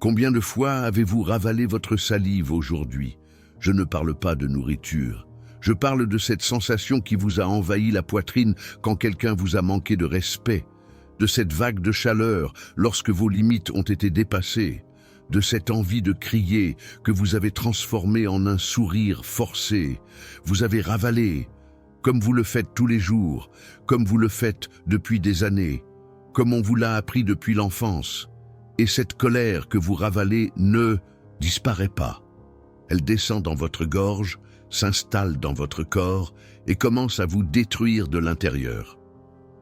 Combien de fois avez-vous ravalé votre salive aujourd'hui? Je ne parle pas de nourriture. Je parle de cette sensation qui vous a envahi la poitrine quand quelqu'un vous a manqué de respect, de cette vague de chaleur lorsque vos limites ont été dépassées, de cette envie de crier que vous avez transformée en un sourire forcé. Vous avez ravalé, comme vous le faites tous les jours, comme vous le faites depuis des années, comme on vous l'a appris depuis l'enfance. Et cette colère que vous ravalez ne disparaît pas. Elle descend dans votre gorge, s'installe dans votre corps et commence à vous détruire de l'intérieur.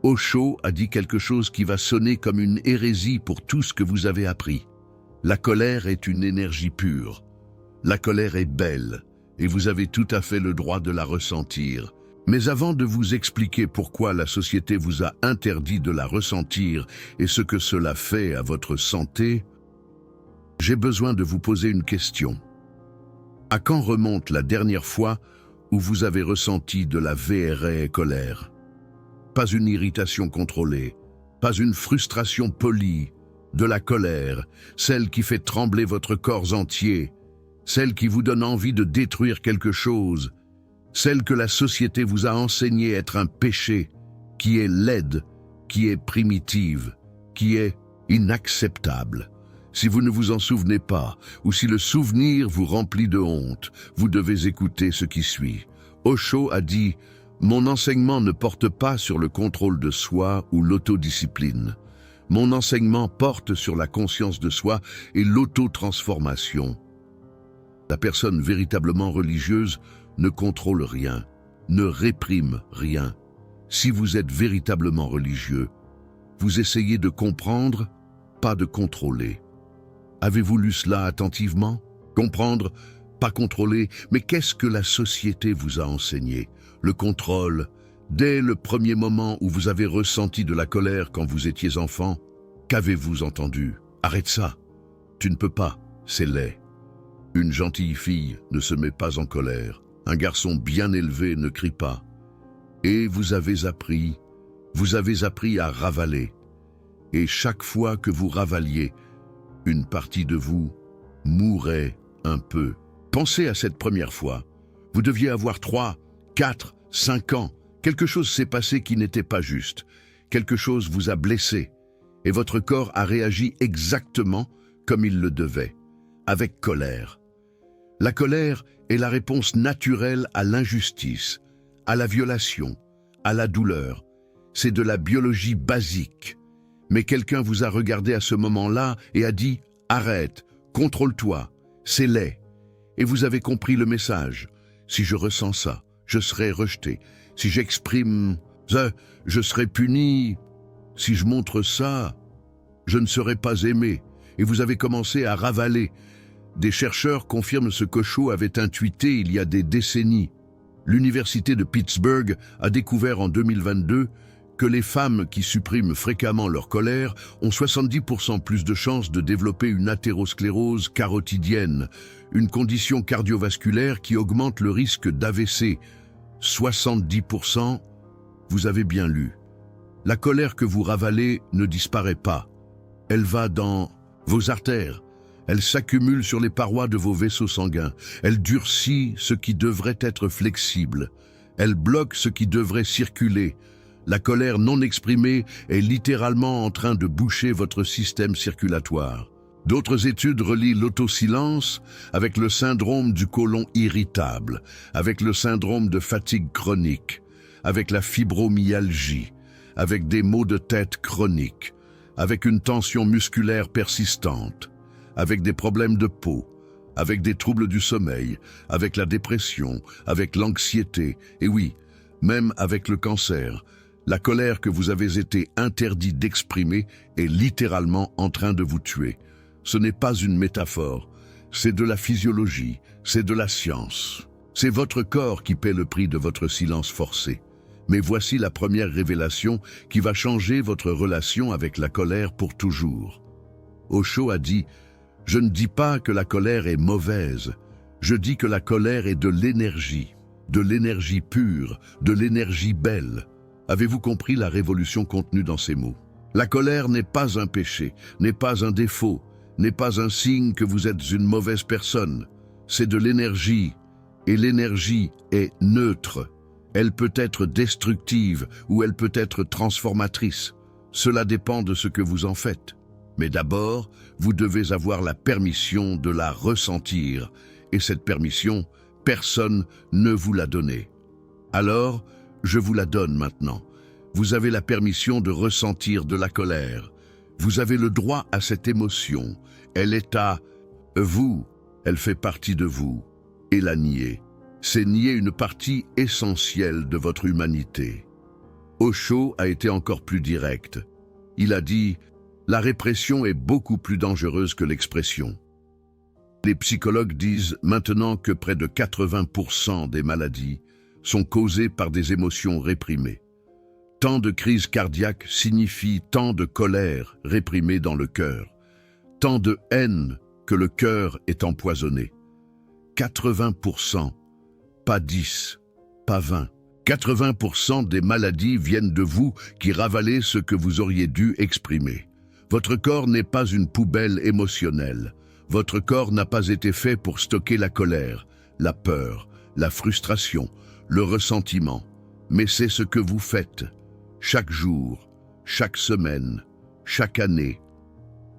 Osho a dit quelque chose qui va sonner comme une hérésie pour tout ce que vous avez appris. La colère est une énergie pure. La colère est belle et vous avez tout à fait le droit de la ressentir. Mais avant de vous expliquer pourquoi la société vous a interdit de la ressentir et ce que cela fait à votre santé, j'ai besoin de vous poser une question. À quand remonte la dernière fois où vous avez ressenti de la vraie colère? Pas une irritation contrôlée, pas une frustration polie, de la colère, celle qui fait trembler votre corps entier, celle qui vous donne envie de détruire quelque chose, celle que la société vous a enseigné être un péché, qui est laide, qui est primitive, qui est inacceptable. Si vous ne vous en souvenez pas, ou si le souvenir vous remplit de honte, vous devez écouter ce qui suit. Osho a dit « Mon enseignement ne porte pas sur le contrôle de soi ou l'autodiscipline. Mon enseignement porte sur la conscience de soi et l'autotransformation. » La personne véritablement religieuse ne contrôle rien, ne réprime rien. Si vous êtes véritablement religieux, vous essayez de comprendre, pas de contrôler. Avez-vous lu cela attentivement? Comprendre, pas contrôler, mais qu'est-ce que la société vous a enseigné? Le contrôle. Dès le premier moment où vous avez ressenti de la colère quand vous étiez enfant, qu'avez-vous entendu? Arrête ça. Tu ne peux pas, c'est laid. Une gentille fille ne se met pas en colère. Un garçon bien élevé ne crie pas. Et vous avez appris à ravaler. Et chaque fois que vous ravaliez, une partie de vous mourait un peu. Pensez à cette première fois. Vous deviez avoir 3, 4, 5 ans. Quelque chose s'est passé qui n'était pas juste. Quelque chose vous a blessé. Et votre corps a réagi exactement comme il le devait, avec colère. La colère est la réponse naturelle à l'injustice, à la violation, à la douleur. C'est de la biologie basique. Mais quelqu'un vous a regardé à ce moment-là et a dit « Arrête, contrôle-toi, c'est laid ». Et vous avez compris le message. Si je ressens ça, je serai rejeté. Si j'exprime ça, je serai puni. Si je montre ça, je ne serai pas aimé. Et vous avez commencé à ravaler. Des chercheurs confirment ce qu'Osho avait intuité il y a des décennies. L'université de Pittsburgh a découvert en 2022 que les femmes qui suppriment fréquemment leur colère ont 70% plus de chances de développer une athérosclérose carotidienne, une condition cardiovasculaire qui augmente le risque d'AVC. 70%, vous avez bien lu. La colère que vous ravalez ne disparaît pas. Elle va dans vos artères. Elle s'accumule sur les parois de vos vaisseaux sanguins. Elle durcit ce qui devrait être flexible. Elle bloque ce qui devrait circuler. La colère non exprimée est littéralement en train de boucher votre système circulatoire. D'autres études relient l'autosilence avec le syndrome du côlon irritable, avec le syndrome de fatigue chronique, avec la fibromyalgie, avec des maux de tête chroniques, avec une tension musculaire persistante, avec des problèmes de peau, avec des troubles du sommeil, avec la dépression, avec l'anxiété, et oui, même avec le cancer. La colère que vous avez été interdit d'exprimer est littéralement en train de vous tuer. Ce n'est pas une métaphore, c'est de la physiologie, c'est de la science. C'est votre corps qui paie le prix de votre silence forcé. Mais voici la première révélation qui va changer votre relation avec la colère pour toujours. Osho a dit « Je ne dis pas que la colère est mauvaise, je dis que la colère est de l'énergie pure, de l'énergie belle. » Avez-vous compris la révolution contenue dans ces mots? La colère n'est pas un péché, n'est pas un défaut, n'est pas un signe que vous êtes une mauvaise personne. C'est de l'énergie, et l'énergie est neutre. Elle peut être destructive ou elle peut être transformatrice. Cela dépend de ce que vous en faites. Mais d'abord, vous devez avoir la permission de la ressentir, et cette permission, personne ne vous l'a donnée. Alors, je vous la donne maintenant. Vous avez la permission de ressentir de la colère. Vous avez le droit à cette émotion. Elle est à vous, elle fait partie de vous. Et la nier, c'est nier une partie essentielle de votre humanité. Osho a été encore plus direct. Il a dit « La répression est beaucoup plus dangereuse que l'expression ». Les psychologues disent maintenant que près de 80% des maladies sont causées par des émotions réprimées. Tant de crises cardiaques signifie tant de colère réprimée dans le cœur, tant de haine que le cœur est empoisonné. 80%, pas 10, pas 20. 80% des maladies viennent de vous qui ravalez ce que vous auriez dû exprimer. Votre corps n'est pas une poubelle émotionnelle. Votre corps n'a pas été fait pour stocker la colère, la peur, la frustration, le ressentiment. Mais c'est ce que vous faites, chaque jour, chaque semaine, chaque année,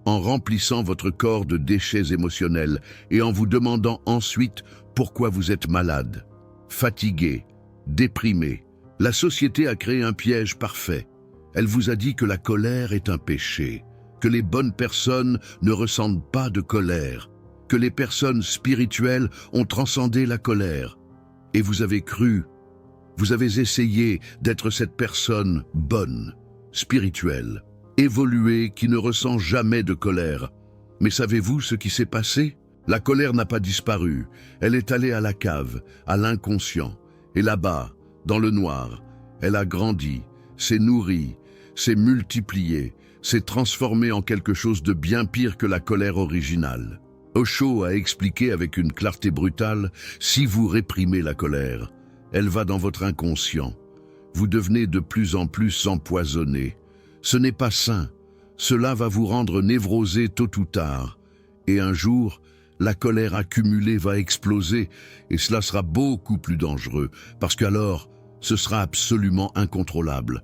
en remplissant votre corps de déchets émotionnels et en vous demandant ensuite pourquoi vous êtes malade, fatigué, déprimé. La société a créé un piège parfait. Elle vous a dit que la colère est un péché, que les bonnes personnes ne ressentent pas de colère, que les personnes spirituelles ont transcendé la colère. Et vous avez cru, vous avez essayé d'être cette personne bonne, spirituelle, évoluée, qui ne ressent jamais de colère. Mais savez-vous ce qui s'est passé? La colère n'a pas disparu, elle est allée à la cave, à l'inconscient. Et là-bas, dans le noir, elle a grandi, s'est nourrie, s'est multipliée, s'est transformée en quelque chose de bien pire que la colère originale. Osho a expliqué avec une clarté brutale, si vous réprimez la colère, elle va dans votre inconscient. Vous devenez de plus en plus empoisonné. Ce n'est pas sain. Cela va vous rendre névrosé tôt ou tard. Et un jour, la colère accumulée va exploser et cela sera beaucoup plus dangereux parce qu'alors, ce sera absolument incontrôlable.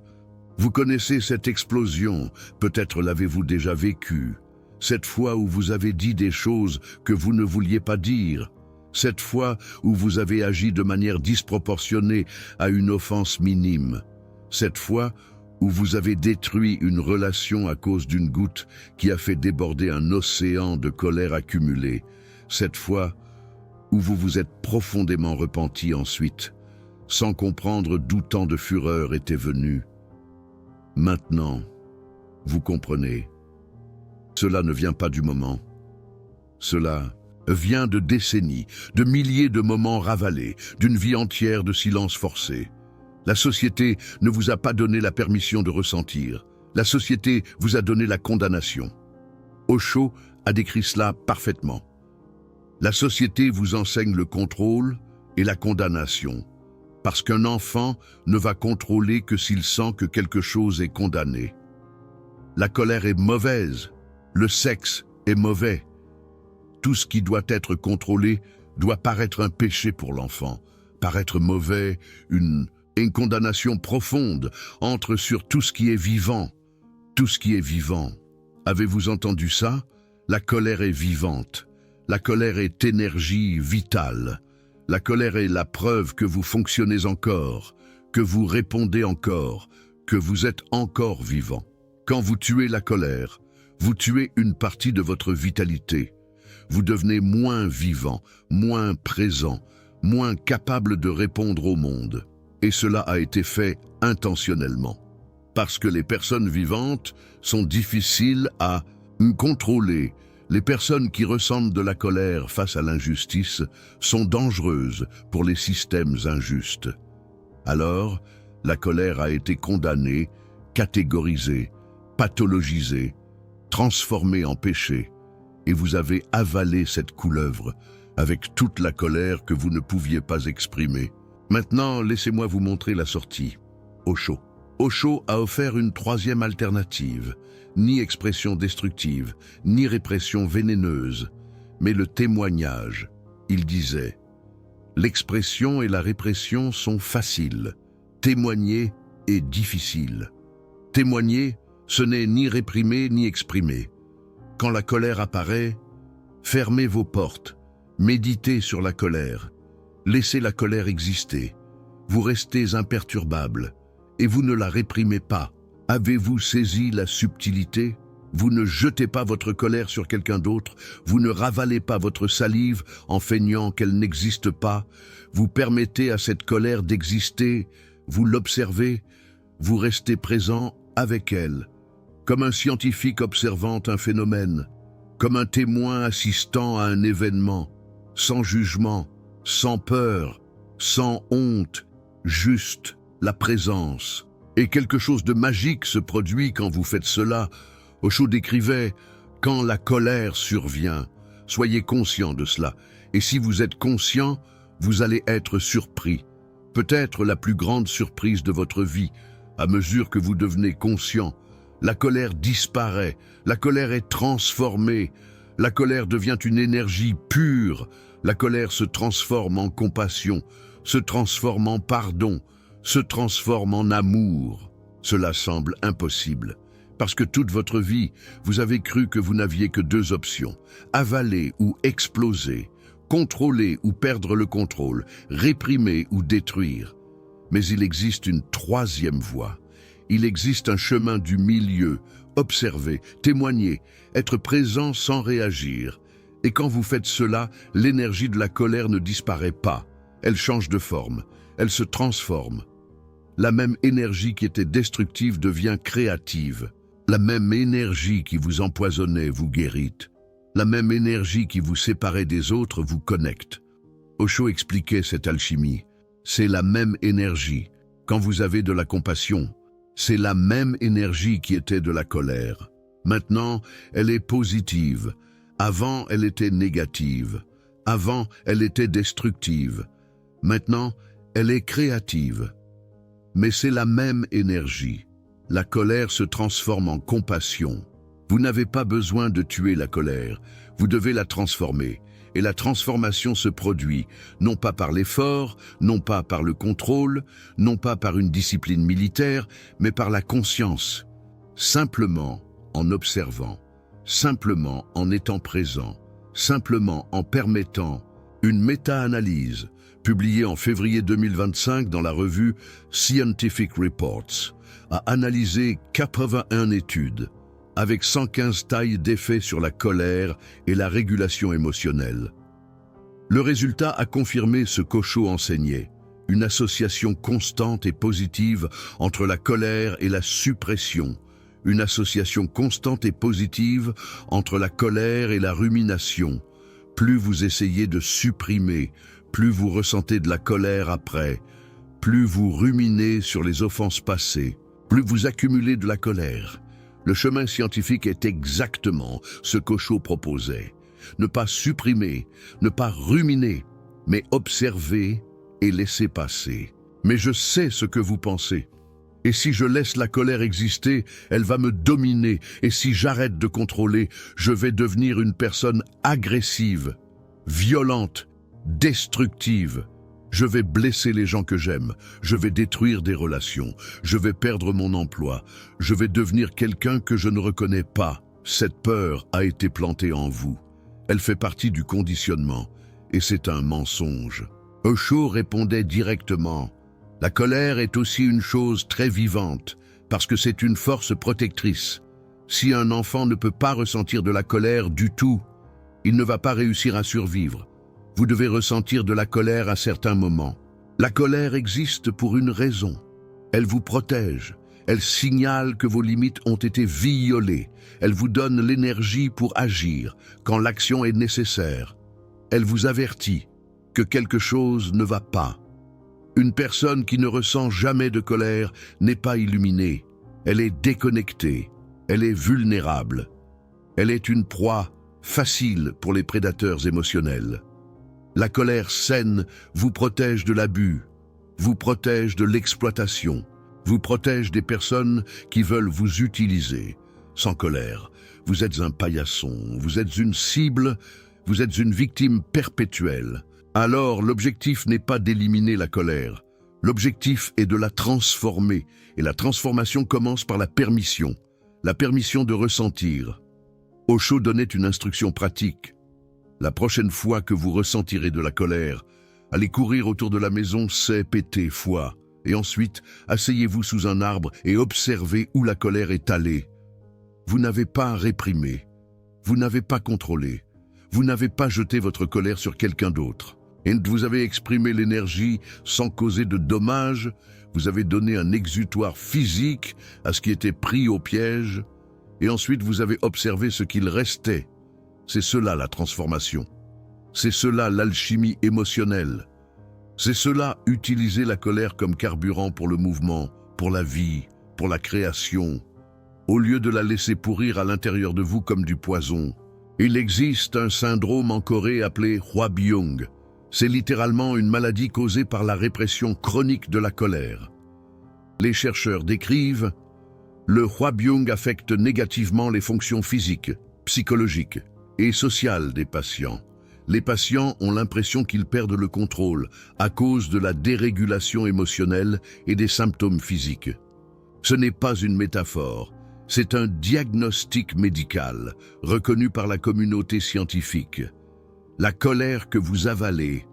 Vous connaissez cette explosion, peut-être l'avez-vous déjà vécue. Cette fois où vous avez dit des choses que vous ne vouliez pas dire. Cette fois où vous avez agi de manière disproportionnée à une offense minime. Cette fois où vous avez détruit une relation à cause d'une goutte qui a fait déborder un océan de colère accumulée. Cette fois où vous vous êtes profondément repenti ensuite, sans comprendre d'où tant de fureur était venue. Maintenant, vous comprenez. Cela ne vient pas du moment. Cela vient de décennies, de milliers de moments ravalés, d'une vie entière de silence forcé. La société ne vous a pas donné la permission de ressentir. La société vous a donné la condamnation. Osho a décrit cela parfaitement. La société vous enseigne le contrôle et la condamnation, parce qu'un enfant ne va contrôler que s'il sent que quelque chose est condamné. La colère est mauvaise, le sexe est mauvais. Tout ce qui doit être contrôlé doit paraître un péché pour l'enfant, paraître mauvais, une condamnation profonde entre sur tout ce qui est vivant. Tout ce qui est vivant. Avez-vous entendu ça? La colère est vivante. La colère est énergie vitale. La colère est la preuve que vous fonctionnez encore, que vous répondez encore, que vous êtes encore vivant. Quand vous tuez la colère, vous tuez une partie de votre vitalité. Vous devenez moins vivant, moins présent, moins capable de répondre au monde. Et cela a été fait intentionnellement. Parce que les personnes vivantes sont difficiles à contrôler. Les personnes qui ressentent de la colère face à l'injustice sont dangereuses pour les systèmes injustes. Alors, la colère a été condamnée, catégorisée, pathologisée, transformée en péché, et vous avez avalé cette couleuvre avec toute la colère que vous ne pouviez pas exprimer. Maintenant, laissez-moi vous montrer la sortie. Osho. Osho a offert une troisième alternative, ni expression destructive, ni répression vénéneuse, mais le témoignage. Il disait « L'expression et la répression sont faciles, témoigner est difficile. Témoigner, ce n'est ni réprimer ni exprimer. Quand la colère apparaît, fermez vos portes, méditez sur la colère, laissez la colère exister. Vous restez imperturbable et vous ne la réprimez pas. Avez-vous saisi la subtilité? Vous ne jetez pas votre colère sur quelqu'un d'autre, vous ne ravalez pas votre salive en feignant qu'elle n'existe pas, vous permettez à cette colère d'exister, vous l'observez, vous restez présent avec elle, comme un scientifique observant un phénomène, comme un témoin assistant à un événement, sans jugement, sans peur, sans honte, juste la présence. Et quelque chose de magique se produit quand vous faites cela. Osho décrivait « Quand la colère survient, soyez conscient de cela. Et si vous êtes conscient, vous allez être surpris. Peut-être la plus grande surprise de votre vie. À mesure que vous devenez conscient, la colère disparaît, la colère est transformée, la colère devient une énergie pure, la colère se transforme en compassion, se transforme en pardon, se transforme en amour. Cela semble impossible, parce que toute votre vie, vous avez cru que vous n'aviez que deux options, avaler ou exploser, contrôler ou perdre le contrôle, réprimer ou détruire. Mais il existe une troisième voie. Il existe un chemin du milieu, observer, témoigner, être présent sans réagir. Et quand vous faites cela, l'énergie de la colère ne disparaît pas. Elle change de forme, elle se transforme. La même énergie qui était destructive devient créative. La même énergie qui vous empoisonnait vous guérit. La même énergie qui vous séparait des autres vous connecte. Osho expliquait cette alchimie. C'est la même énergie. Quand vous avez de la compassion, c'est la même énergie qui était de la colère. Maintenant, elle est positive. Avant, elle était négative. Avant, elle était destructive. Maintenant, elle est créative. Mais c'est la même énergie. La colère se transforme en compassion. Vous n'avez pas besoin de tuer la colère. Vous devez la transformer. Et la transformation se produit, non pas par l'effort, non pas par le contrôle, non pas par une discipline militaire, mais par la conscience. Simplement en observant, simplement en étant présent, simplement en permettant une méta-analyse publiée en février 2025 dans la revue Scientific Reports, a analysé 81 études, avec 115 tailles d'effets sur la colère et la régulation émotionnelle. Le résultat a confirmé ce qu'Osho enseignait, une association constante et positive entre la colère et la suppression, une association constante et positive entre la colère et la rumination. Plus vous essayez de supprimer, plus vous ressentez de la colère après, plus vous ruminez sur les offenses passées, plus vous accumulez de la colère. Le chemin scientifique est exactement ce qu'Osho proposait. Ne pas supprimer, ne pas ruminer, mais observer et laisser passer. Mais je sais ce que vous pensez. Et si je laisse la colère exister, elle va me dominer. Et si j'arrête de contrôler, je vais devenir une personne agressive, violente, destructive. Je vais blesser les gens que j'aime, je vais détruire des relations, je vais perdre mon emploi, je vais devenir quelqu'un que je ne reconnais pas. Cette peur a été plantée en vous. Elle fait partie du conditionnement, et c'est un mensonge. Osho répondait directement. La colère est aussi une chose très vivante, parce que c'est une force protectrice. Si un enfant ne peut pas ressentir de la colère du tout, il ne va pas réussir à survivre. Vous devez ressentir de la colère à certains moments. La colère existe pour une raison. Elle vous protège. Elle signale que vos limites ont été violées. Elle vous donne l'énergie pour agir quand l'action est nécessaire. Elle vous avertit que quelque chose ne va pas. Une personne qui ne ressent jamais de colère n'est pas illuminée. Elle est déconnectée. Elle est vulnérable. Elle est une proie facile pour les prédateurs émotionnels. La colère saine vous protège de l'abus, vous protège de l'exploitation, vous protège des personnes qui veulent vous utiliser. Sans colère, vous êtes un paillasson, vous êtes une cible, vous êtes une victime perpétuelle. Alors, l'objectif n'est pas d'éliminer la colère. L'objectif est de la transformer, et la transformation commence par la permission de ressentir. Osho donnait une instruction pratique. La prochaine fois que vous ressentirez de la colère, allez courir autour de la maison, c'est péter foi. Et ensuite, asseyez-vous sous un arbre et observez où la colère est allée. Vous n'avez pas réprimé, vous n'avez pas contrôlé, vous n'avez pas jeté votre colère sur quelqu'un d'autre. Et vous avez exprimé l'énergie sans causer de dommages, vous avez donné un exutoire physique à ce qui était pris au piège, et ensuite vous avez observé ce qu'il restait. C'est cela la transformation. C'est cela l'alchimie émotionnelle. C'est cela utiliser la colère comme carburant pour le mouvement, pour la vie, pour la création, au lieu de la laisser pourrir à l'intérieur de vous comme du poison. Il existe un syndrome en Corée appelé Hwabyung. C'est littéralement une maladie causée par la répression chronique de la colère. Les chercheurs décrivent le Hwabyung affecte négativement les fonctions physiques, psychologiques et sociales des patients. Les patients ont l'impression qu'ils perdent le contrôle à cause de la dérégulation émotionnelle et des symptômes physiques. Ce n'est pas une métaphore, c'est un diagnostic médical reconnu par la communauté scientifique. La colère que vous avalez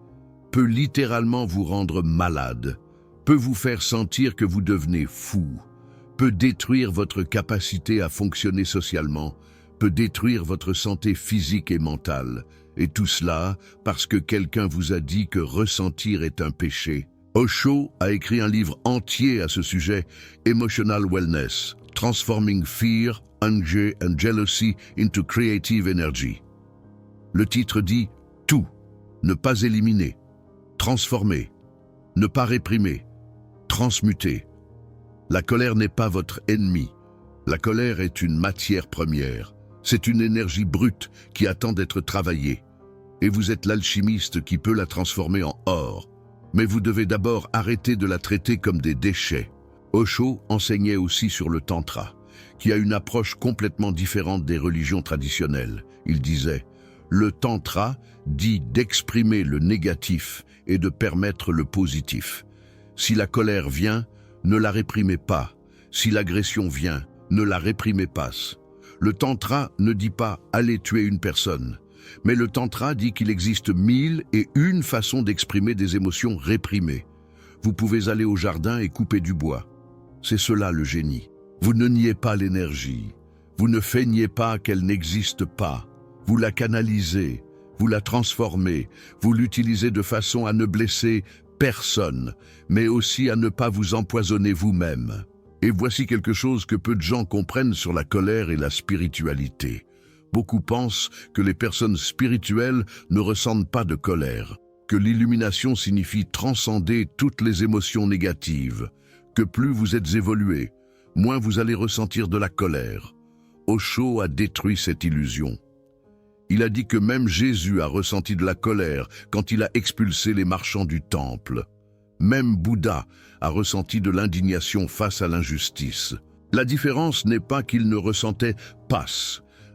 peut littéralement vous rendre malade, peut vous faire sentir que vous devenez fou, peut détruire votre capacité à fonctionner socialement, peut détruire votre santé physique et mentale. Et tout cela parce que quelqu'un vous a dit que ressentir est un péché. Osho a écrit un livre entier à ce sujet, Emotional Wellness, Transforming Fear, Anger and Jealousy into Creative Energy. Le titre dit « Tout », ne pas éliminer, transformer, ne pas réprimer, transmuter. La colère n'est pas votre ennemi. La colère est une matière première. C'est une énergie brute qui attend d'être travaillée. Et vous êtes l'alchimiste qui peut la transformer en or. Mais vous devez d'abord arrêter de la traiter comme des déchets. Osho enseignait aussi sur le tantra, qui a une approche complètement différente des religions traditionnelles. Il disait « Le tantra dit d'exprimer le négatif et de permettre le positif. Si la colère vient, ne la réprimez pas. Si l'agression vient, ne la réprimez pas. » Le tantra ne dit pas « allez tuer une personne ». Mais le tantra dit qu'il existe 1001 façons d'exprimer des émotions réprimées. Vous pouvez aller au jardin et couper du bois. C'est cela le génie. Vous ne niez pas l'énergie. Vous ne feignez pas qu'elle n'existe pas. Vous la canalisez, vous la transformez, vous l'utilisez de façon à ne blesser personne, mais aussi à ne pas vous empoisonner vous-même. Et voici quelque chose que peu de gens comprennent sur la colère et la spiritualité. Beaucoup pensent que les personnes spirituelles ne ressentent pas de colère, que l'illumination signifie transcender toutes les émotions négatives, que plus vous êtes évolué, moins vous allez ressentir de la colère. Osho a détruit cette illusion. Il a dit que même Jésus a ressenti de la colère quand il a expulsé les marchands du temple. Même Bouddha a ressenti de l'indignation face à l'injustice. La différence n'est pas qu'il ne ressentait pas.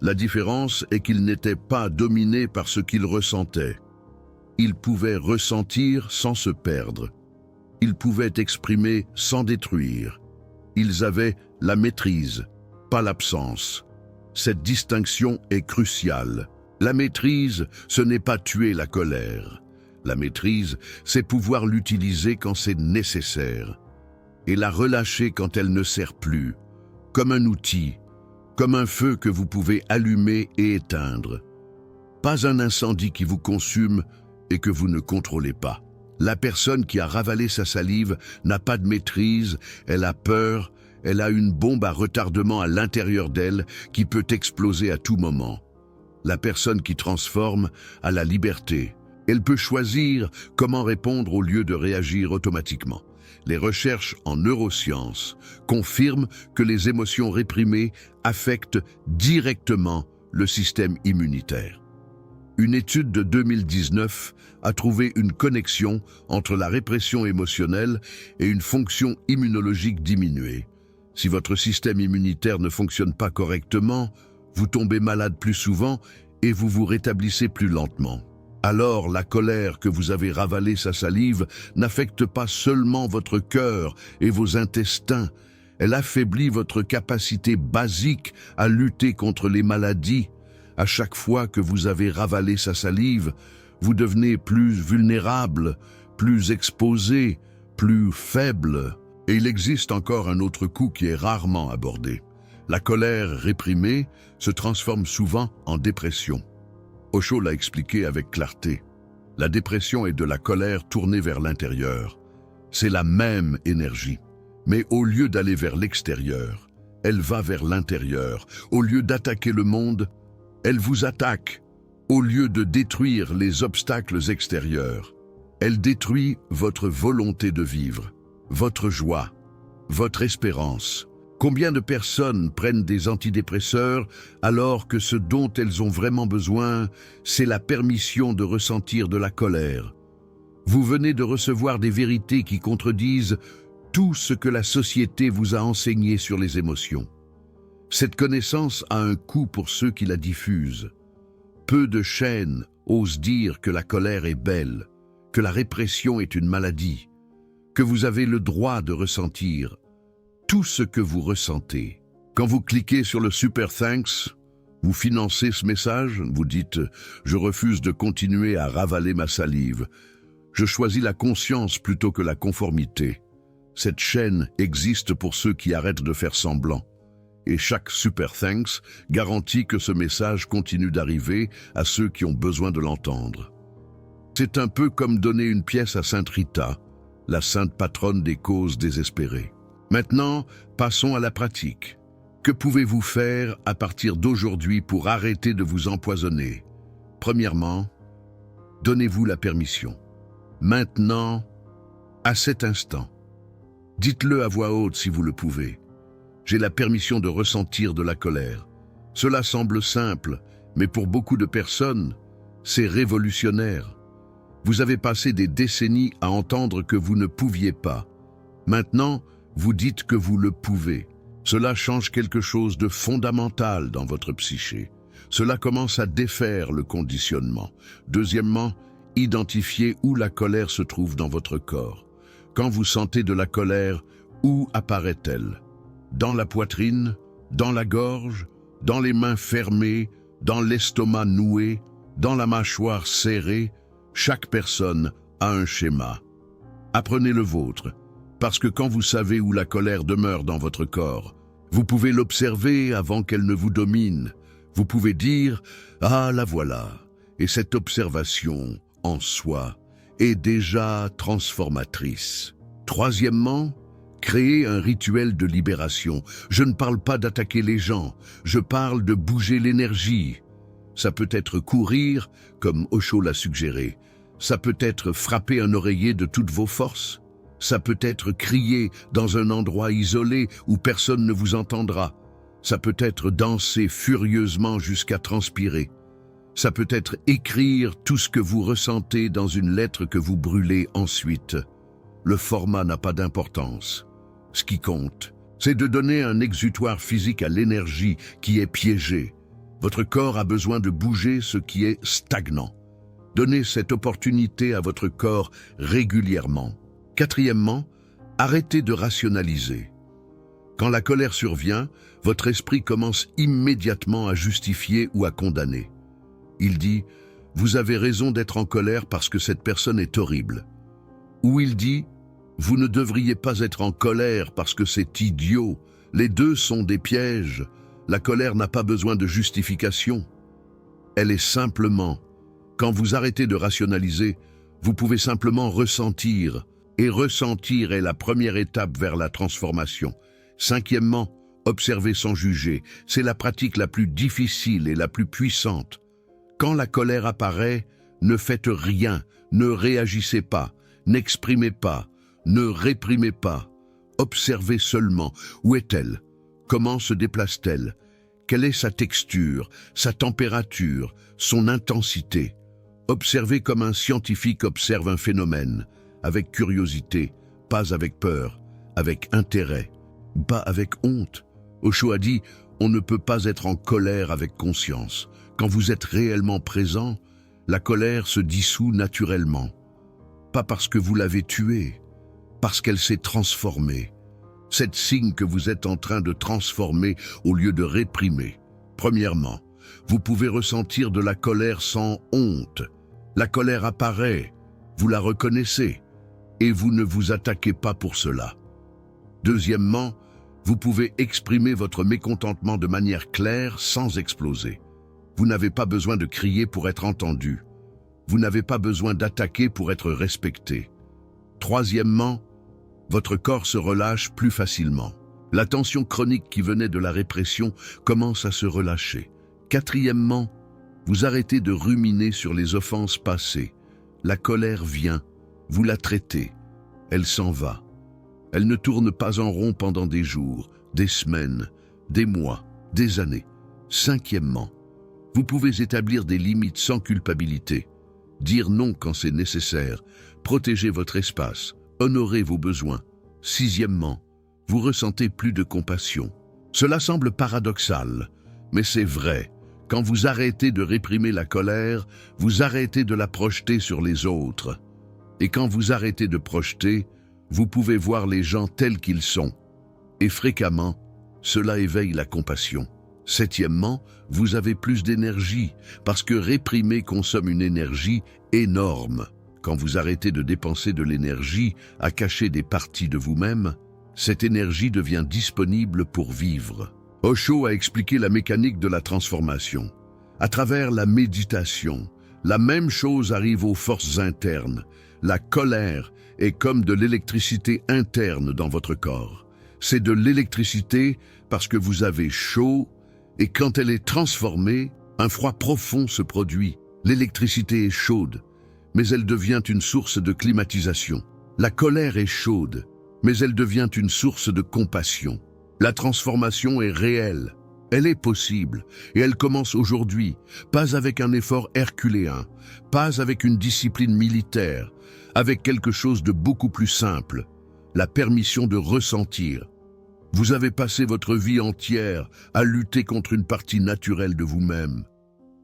La différence est qu'il n'était pas dominé par ce qu'il ressentait. Il pouvait ressentir sans se perdre. Il pouvait exprimer sans détruire. Ils avaient la maîtrise, pas l'absence. Cette distinction est cruciale. La maîtrise, ce n'est pas tuer la colère. La maîtrise, c'est pouvoir l'utiliser quand c'est nécessaire et la relâcher quand elle ne sert plus, comme un outil, comme un feu que vous pouvez allumer et éteindre. Pas un incendie qui vous consume et que vous ne contrôlez pas. La personne qui a ravalé sa salive n'a pas de maîtrise, elle a peur, elle a une bombe à retardement à l'intérieur d'elle qui peut exploser à tout moment. La personne qui transforme a la liberté. Elle peut choisir comment répondre au lieu de réagir automatiquement. Les recherches en neurosciences confirment que les émotions réprimées affectent directement le système immunitaire. Une étude de 2019 a trouvé une connexion entre la répression émotionnelle et une fonction immunologique diminuée. Si votre système immunitaire ne fonctionne pas correctement, vous tombez malade plus souvent et vous vous rétablissez plus lentement. Alors la colère que vous avez ravalée sa salive n'affecte pas seulement votre cœur et vos intestins, elle affaiblit votre capacité basique à lutter contre les maladies. À chaque fois que vous avez ravalé sa salive, vous devenez plus vulnérable, plus exposé, plus faible. Et il existe encore un autre coup qui est rarement abordé. La colère réprimée se transforme souvent en dépression. Osho l'a expliqué avec clarté. La dépression est de la colère tournée vers l'intérieur. C'est la même énergie. Mais au lieu d'aller vers l'extérieur, elle va vers l'intérieur. Au lieu d'attaquer le monde, elle vous attaque. Au lieu de détruire les obstacles extérieurs, elle détruit votre volonté de vivre, votre joie, votre espérance. Combien de personnes prennent des antidépresseurs alors que ce dont elles ont vraiment besoin, c'est la permission de ressentir de la colère? Vous venez de recevoir des vérités qui contredisent tout ce que la société vous a enseigné sur les émotions. Cette connaissance a un coût pour ceux qui la diffusent. Peu de chaînes osent dire que la colère est belle, que la répression est une maladie, que vous avez le droit de ressentir tout ce que vous ressentez. Quand vous cliquez sur le Super Thanks, vous financez ce message, vous dites « Je refuse de continuer à ravaler ma salive. Je choisis la conscience plutôt que la conformité. » Cette chaîne existe pour ceux qui arrêtent de faire semblant. Et chaque Super Thanks garantit que ce message continue d'arriver à ceux qui ont besoin de l'entendre. C'est un peu comme donner une pièce à Sainte Rita, la sainte patronne des causes désespérées. Maintenant, passons à la pratique. Que pouvez-vous faire à partir d'aujourd'hui pour arrêter de vous empoisonner? Premièrement, donnez-vous la permission. Maintenant, à cet instant, dites-le à voix haute si vous le pouvez. J'ai la permission de ressentir de la colère. Cela semble simple, mais pour beaucoup de personnes, c'est révolutionnaire. Vous avez passé des décennies à entendre que vous ne pouviez pas. Maintenant, vous dites que vous le pouvez. Cela change quelque chose de fondamental dans votre psyché. Cela commence à défaire le conditionnement. Deuxièmement, identifiez où la colère se trouve dans votre corps. Quand vous sentez de la colère, où apparaît-elle? Dans la poitrine, dans la gorge, dans les mains fermées, dans l'estomac noué, dans la mâchoire serrée. Chaque personne a un schéma. Apprenez le vôtre. Parce que quand vous savez où la colère demeure dans votre corps, vous pouvez l'observer avant qu'elle ne vous domine. Vous pouvez dire « Ah, la voilà !» Et cette observation, en soi, est déjà transformatrice. Troisièmement, créez un rituel de libération. Je ne parle pas d'attaquer les gens, je parle de bouger l'énergie. Ça peut être courir, comme Osho l'a suggéré. Ça peut être frapper un oreiller de toutes vos forces. Ça peut être crier dans un endroit isolé où personne ne vous entendra. Ça peut être danser furieusement jusqu'à transpirer. Ça peut être écrire tout ce que vous ressentez dans une lettre que vous brûlez ensuite. Le format n'a pas d'importance. Ce qui compte, c'est de donner un exutoire physique à l'énergie qui est piégée. Votre corps a besoin de bouger ce qui est stagnant. Donnez cette opportunité à votre corps régulièrement. Quatrièmement, arrêtez de rationaliser. Quand la colère survient, votre esprit commence immédiatement à justifier ou à condamner. Il dit « Vous avez raison d'être en colère parce que cette personne est horrible ». Ou il dit « Vous ne devriez pas être en colère parce que c'est idiot ». Les deux sont des pièges. La colère n'a pas besoin de justification. Elle est simplement. Quand vous arrêtez de rationaliser, vous pouvez simplement ressentir. Et ressentir est la première étape vers la transformation. Cinquièmement, observer sans juger. C'est la pratique la plus difficile et la plus puissante. Quand la colère apparaît, ne faites rien, ne réagissez pas, n'exprimez pas, ne réprimez pas. Observez seulement. Où est-elle? Comment se déplace-t-elle? Quelle est sa texture, sa température, son intensité? Observez comme un scientifique observe un phénomène, avec curiosité, pas avec peur, avec intérêt, pas avec honte. Osho a dit, on ne peut pas être en colère avec conscience. Quand vous êtes réellement présent, la colère se dissout naturellement. Pas parce que vous l'avez tuée, parce qu'elle s'est transformée. C'est signe que vous êtes en train de transformer au lieu de réprimer. Premièrement, vous pouvez ressentir de la colère sans honte. La colère apparaît, vous la reconnaissez, et vous ne vous attaquez pas pour cela. Deuxièmement, vous pouvez exprimer votre mécontentement de manière claire sans exploser. Vous n'avez pas besoin de crier pour être entendu. Vous n'avez pas besoin d'attaquer pour être respecté. Troisièmement, votre corps se relâche plus facilement. La tension chronique qui venait de la répression commence à se relâcher. Quatrièmement, vous arrêtez de ruminer sur les offenses passées. La colère vient, vous la traitez, elle s'en va. Elle ne tourne pas en rond pendant des jours, des semaines, des mois, des années. Cinquièmement, vous pouvez établir des limites sans culpabilité, dire non quand c'est nécessaire, protéger votre espace, honorer vos besoins. Sixièmement, vous ressentez plus de compassion. Cela semble paradoxal, mais c'est vrai. Quand vous arrêtez de réprimer la colère, vous arrêtez de la projeter sur les autres. Et quand vous arrêtez de projeter, vous pouvez voir les gens tels qu'ils sont. Et fréquemment, cela éveille la compassion. Septièmement, vous avez plus d'énergie, parce que réprimer consomme une énergie énorme. Quand vous arrêtez de dépenser de l'énergie à cacher des parties de vous-même, cette énergie devient disponible pour vivre. Osho a expliqué la mécanique de la transformation. À travers la méditation, la même chose arrive aux forces internes. La colère est comme de l'électricité interne dans votre corps. C'est de l'électricité parce que vous avez chaud, et quand elle est transformée, un froid profond se produit. L'électricité est chaude, mais elle devient une source de climatisation. La colère est chaude, mais elle devient une source de compassion. La transformation est réelle, elle est possible, et elle commence aujourd'hui, pas avec un effort herculéen, pas avec une discipline militaire, avec quelque chose de beaucoup plus simple, la permission de ressentir. Vous avez passé votre vie entière à lutter contre une partie naturelle de vous-même,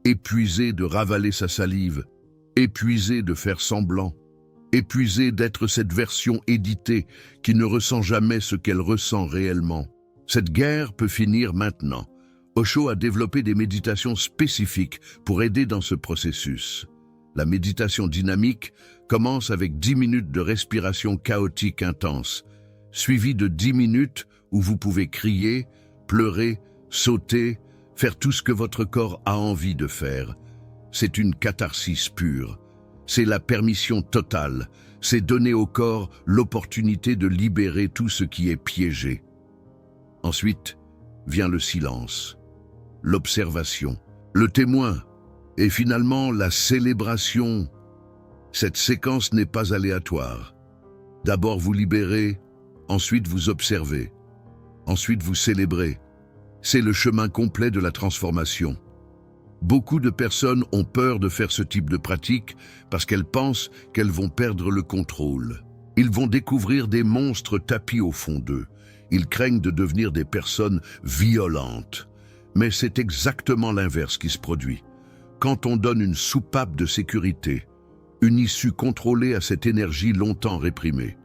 épuisé de ravaler sa salive, épuisé de faire semblant, épuisé d'être cette version éditée qui ne ressent jamais ce qu'elle ressent réellement. Cette guerre peut finir maintenant. Osho a développé des méditations spécifiques pour aider dans ce processus. La méditation dynamique commence avec 10 minutes de respiration chaotique intense, suivie de 10 minutes où vous pouvez crier, pleurer, sauter, faire tout ce que votre corps a envie de faire. C'est une catharsis pure. C'est la permission totale. C'est donner au corps l'opportunité de libérer tout ce qui est piégé. Ensuite vient le silence, l'observation, le témoin et finalement la célébration. Cette séquence n'est pas aléatoire. D'abord vous libérez, ensuite vous observez, ensuite vous célébrez. C'est le chemin complet de la transformation. Beaucoup de personnes ont peur de faire ce type de pratique parce qu'elles pensent qu'elles vont perdre le contrôle. Ils vont découvrir des monstres tapis au fond d'eux. Ils craignent de devenir des personnes violentes. Mais c'est exactement l'inverse qui se produit. Quand on donne une soupape de sécurité, une issue contrôlée à cette énergie longtemps réprimée,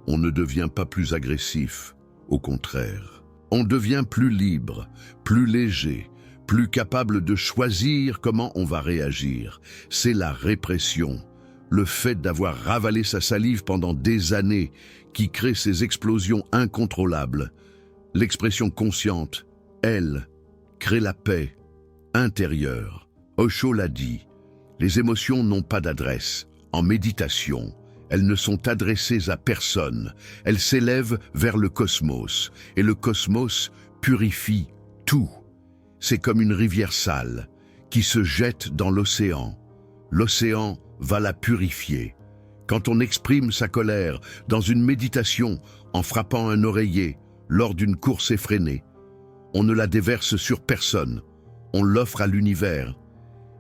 on ne devient pas plus agressif, au contraire. On devient plus libre, plus léger, plus capable de choisir comment on va réagir. C'est la répression, le fait d'avoir ravalé sa salive pendant des années qui crée ces explosions incontrôlables. L'expression consciente, elle, crée la paix intérieure. Osho l'a dit, les émotions n'ont pas d'adresse. En méditation, elles ne sont adressées à personne. Elles s'élèvent vers le cosmos, et le cosmos purifie tout. C'est comme une rivière sale qui se jette dans l'océan. L'océan va la purifier. Quand on exprime sa colère dans une méditation en frappant un oreiller lors d'une course effrénée, On ne la déverse sur personne. On l'offre à l'univers.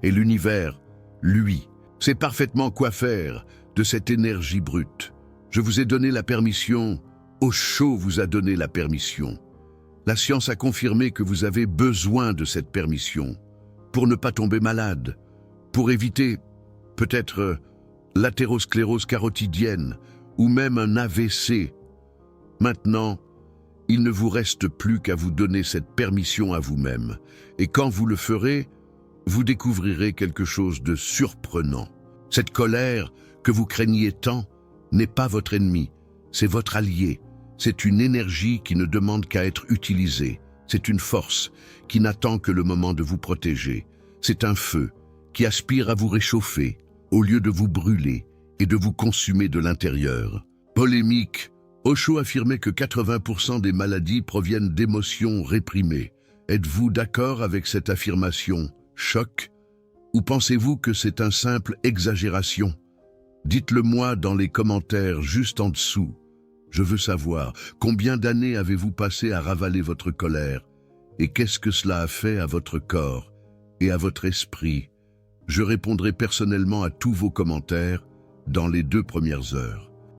Et l'univers, lui, sait parfaitement quoi faire de cette énergie brute. Je vous ai donné la permission, Osho vous a donné la permission. La science a confirmé que vous avez besoin de cette permission pour ne pas tomber malade, pour éviter peut-être l'athérosclérose carotidienne ou même un AVC. Maintenant, il ne vous reste plus qu'à vous donner cette permission à vous-même. Et quand vous le ferez, vous découvrirez quelque chose de surprenant. Cette colère que vous craigniez tant n'est pas votre ennemi, c'est votre allié. C'est une énergie qui ne demande qu'à être utilisée. C'est une force qui n'attend que le moment de vous protéger. C'est un feu qui aspire à vous réchauffer au lieu de vous brûler et de vous consumer de l'intérieur. Polémique. Osho affirmait que 80% des maladies proviennent d'émotions réprimées. Êtes-vous d'accord avec cette affirmation? Choc? Ou pensez-vous que c'est une simple exagération? Dites-le moi dans les commentaires juste en dessous. Je veux savoir, combien d'années avez-vous passé à ravaler votre colère? Et qu'est-ce que cela a fait à votre corps et à votre esprit? Je répondrai personnellement à tous vos commentaires dans les 2 premières heures.